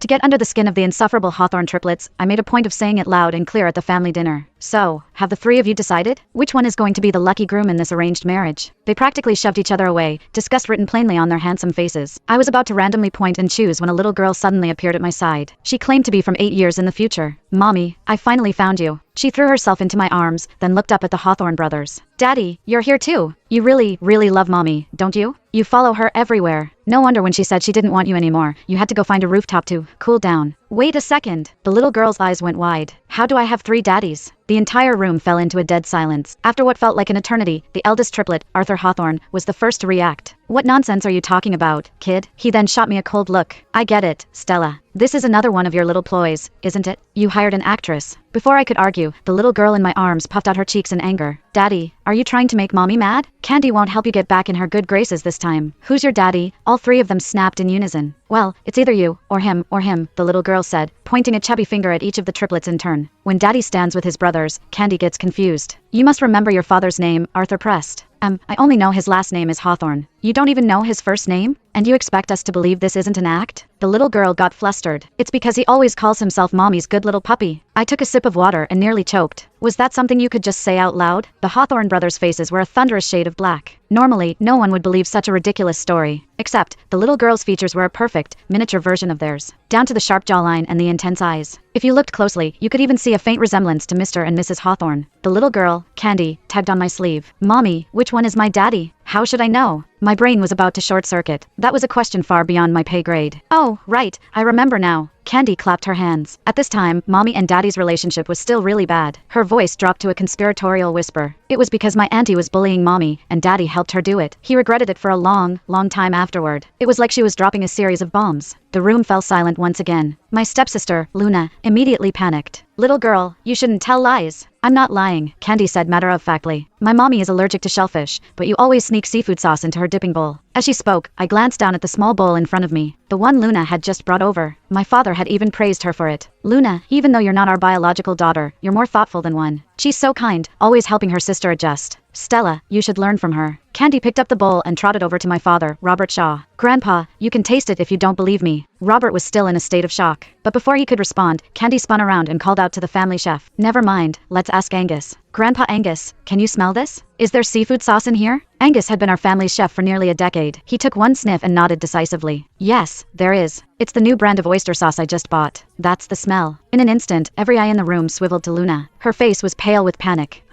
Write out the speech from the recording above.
To get under the skin of the insufferable Hawthorne triplets, I made a point of saying it loud and clear at the family dinner. So, have the three of you decided? Which one is going to be the lucky groom in this arranged marriage? They practically shoved each other away, disgust written plainly on their handsome faces. I was about to randomly point and choose when a little girl suddenly appeared at my side. She claimed to be from 8 years in the future. Mommy, I finally found you. She threw herself into my arms, then looked up at the Hawthorne brothers. Daddy, you're here too. You really, really love Mommy, don't you? You follow her everywhere. No wonder when she said she didn't want you anymore, you had to go find a rooftop to cool down. Wait a second. The little girl's eyes went wide. How do I have 3 daddies? The entire room fell into a dead silence. After what felt like an eternity, the eldest triplet, Arthur Hawthorne, was the first to react. What nonsense are you talking about, kid? He then shot me a cold look. I get it, Stella. This is another one of your little ploys, isn't it? You hired an actress. Before I could argue, the little girl in my arms puffed out her cheeks in anger. Daddy, are you trying to make Mommy mad? Candy won't help you get back in her good graces this time. Who's your daddy? All 3 of them snapped in unison. Well, it's either you, or him, the little girl said, pointing a chubby finger at each of the triplets in turn. When Daddy stands with his brothers, Candy gets confused. You must remember your father's name, Arthur Prest. I only know his last name is Hawthorne. You don't even know his first name? And you expect us to believe this isn't an act? The little girl got flustered. It's because he always calls himself Mommy's good little puppy. I took a sip of water and nearly choked. Was that something you could just say out loud? The Hawthorne brothers' faces were a thunderous shade of black. Normally, no one would believe such a ridiculous story. Except, the little girl's features were a perfect, miniature version of theirs. Down to the sharp jawline and the intense eyes. If you looked closely, you could even see a faint resemblance to Mr. and Mrs. Hawthorne. The little girl, Candy, tagged on my sleeve. Mommy, which one is my daddy? How should I know? My brain was about to short circuit. That was a question far beyond my pay grade. Oh, right, I remember now. Candy clapped her hands. At this time, Mommy and Daddy's relationship was still really bad. Her voice dropped to a conspiratorial whisper. It was because my auntie was bullying Mommy, and Daddy helped her do it. He regretted it for a long, long time afterward. It was like she was dropping a series of bombs. The room fell silent once again. My stepsister, Luna, immediately panicked. Little girl, you shouldn't tell lies. I'm not lying, Candy said matter-of-factly. My mommy is allergic to shellfish, but you always sneak seafood sauce into her dipping bowl. As she spoke, I glanced down at the small bowl in front of me, the one Luna had just brought over. My father had even praised her for it. Luna, even though you're not our biological daughter, you're more thoughtful than one. She's so kind, always helping her sister adjust. Stella, you should learn from her. Candy picked up the bowl and trotted over to my father, Robert Shaw. Grandpa, you can taste it if you don't believe me. Robert was still in a state of shock. But before he could respond, Candy spun around and called out to the family chef. Never mind, let's ask Angus. Grandpa Angus, can you smell this? Is there seafood sauce in here? Angus had been our family's chef for nearly a decade. He took one sniff and nodded decisively. Yes, there is. It's the new brand of oyster sauce I just bought. That's the smell. In an instant, every eye in the room swiveled to Luna. Her face was pale with panic.